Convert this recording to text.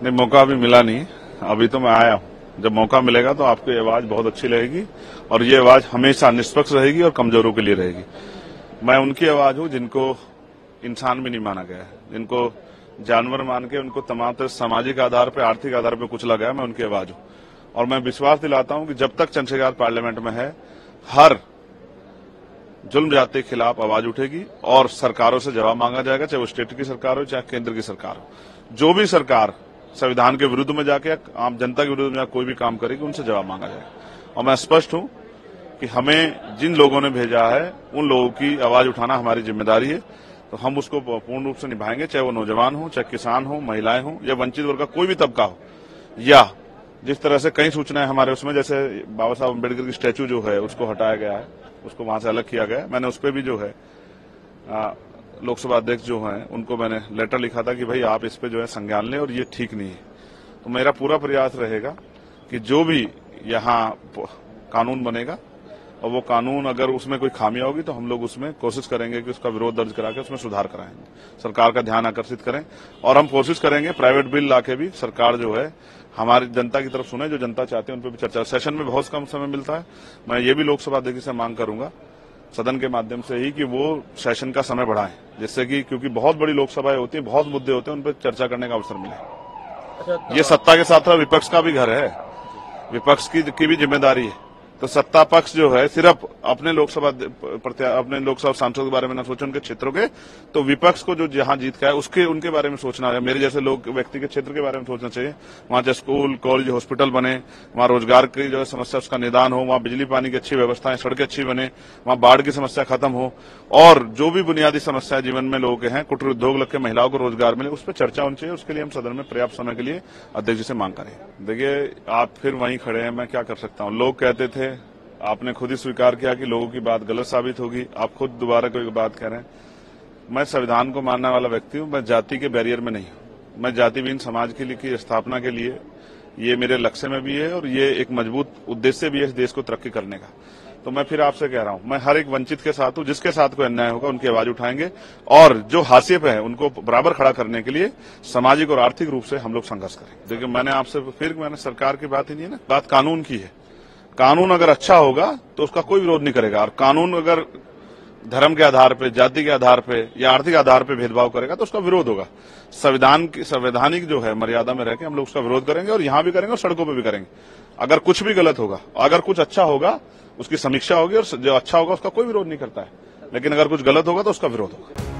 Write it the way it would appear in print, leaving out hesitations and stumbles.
नहीं, मौका अभी मिला नहीं। अभी तो मैं आया हूँ। जब मौका मिलेगा तो आपकी आवाज बहुत अच्छी रहेगी और ये आवाज हमेशा निष्पक्ष रहेगी और कमजोरों के लिए रहेगी। मैं उनकी आवाज हूँ जिनको इंसान भी नहीं माना गया है, जिनको जानवर मान के उनको तमाम तरह सामाजिक आधार पर, आर्थिक आधार पर कुचला गया। मैं उनकी आवाज हूँ और मैं विश्वास दिलाता हूँ कि जब तक चंद्रशेखर पार्लियामेंट में है, हर जुल्म जाति के खिलाफ आवाज उठेगी और सरकारों से जवाब मांगा जाएगा, चाहे वो स्टेट की सरकार हो चाहे केंद्र की सरकार हो। जो भी सरकार संविधान के विरुद्ध में जाके आम जनता के विरुद्ध में कोई भी काम करेगी, उनसे जवाब मांगा जाएगा। और मैं स्पष्ट हूं कि हमें जिन लोगों ने भेजा है उन लोगों की आवाज उठाना हमारी जिम्मेदारी है, तो हम उसको पूर्ण रूप से निभाएंगे, चाहे वो नौजवान हो, चाहे किसान हो, महिलाएं हो या वंचित वर्ग का कोई भी तबका हो। या जिस तरह से कई सूचनाएं हमारे उसमें, जैसे बाबा साहब अम्बेडकर की स्टैच्यू जो है उसको हटाया गया है, उसको वहां से अलग किया गया है। मैंने उस पर भी जो है लोकसभा अध्यक्ष जो हैं उनको मैंने लेटर लिखा था कि भाई आप इस पे जो है संज्ञान लें और ये ठीक नहीं है। तो मेरा पूरा प्रयास रहेगा कि जो भी यहाँ कानून बनेगा और वो कानून अगर उसमें कोई खामियां होगी तो हम लोग उसमें कोशिश करेंगे कि उसका विरोध दर्ज करा के उसमें सुधार कराएंगे, सरकार का ध्यान आकर्षित करें। और हम कोशिश करेंगे प्राइवेट बिल लाके भी सरकार जो है हमारी जनता की तरफ सुने, जो जनता चाहते हैं उन पर भी चर्चा। सेशन में बहुत कम समय मिलता है, मैं ये भी लोकसभा अध्यक्ष से मांग करूंगा सदन के माध्यम से ही कि वो सेशन का समय बढ़ाएं, जिससे कि क्योंकि बहुत बड़ी लोकसभाएं होती हैं, बहुत मुद्दे होते हैं, उन पर चर्चा करने का अवसर मिले। ये सत्ता के साथ विपक्ष का भी घर है, विपक्ष की भी जिम्मेदारी है। तो सत्ता पक्ष जो है सिर्फ अपने लोकसभा सांसदों के बारे में न सोचे, उनके क्षेत्रों के, तो विपक्ष को जो जहां जीत का है उसके उनके बारे में सोचना है। मेरे जैसे लोग व्यक्ति के क्षेत्र के बारे में सोचना चाहिए। वहां चाहे स्कूल, कॉलेज, हॉस्पिटल बने, वहां रोजगार की जो समस्या उसका निदान हो, वहां बिजली पानी की अच्छी व्यवस्थाएं, सड़कें अच्छी बने, वहां बाढ़ की समस्या खत्म हो और जो भी बुनियादी समस्या जीवन में लोगों के हैं, कुटीर उद्योग लग के महिलाओं को रोजगार मिले, उस पर चर्चा होनी चाहिए। उसके लिए हम सदन में पर्याप्त समय के लिए अध्यक्ष जी से मांग करें। देखिए, आप फिर वहीं खड़े हैं, मैं क्या कर सकता हूँ। लोग कहते थे, आपने खुद ही स्वीकार किया कि लोगों की बात गलत साबित होगी, आप खुद दोबारा कोई बात कह रहे हैं। मैं संविधान को मानने वाला व्यक्ति हूं, मैं जाति के बैरियर में नहीं हूं। मैं जाति विहीन समाज के लिए की स्थापना के लिए, ये मेरे लक्ष्य में भी है और ये एक मजबूत उद्देश्य भी है इस देश को तरक्की करने का। तो मैं फिर आपसे कह रहा हूं, मैं हर एक वंचित के साथ हूं, जिसके साथ कोई अन्याय होगा उनकी आवाज उठाएंगे और जो हाशिए पे है उनको बराबर खड़ा करने के लिए सामाजिक और आर्थिक रूप से हम लोग संघर्ष करेंगे। देखिए, मैंने सरकार की बात ही नहीं है ना, बात कानून की है। कानून अगर अच्छा होगा तो उसका कोई विरोध नहीं करेगा, और कानून अगर धर्म के आधार पे, जाति के आधार पे या आर्थिक आधार पे भेदभाव करेगा तो उसका विरोध होगा। संवैधानिक जो है मर्यादा में रहकर हम लोग उसका विरोध करेंगे और यहां भी करेंगे और सड़कों पे भी करेंगे। अगर कुछ भी गलत होगा, अगर कुछ अच्छा होगा उसकी समीक्षा होगी और जो अच्छा होगा उसका कोई विरोध नहीं करता है, लेकिन अगर कुछ गलत होगा तो उसका विरोध होगा।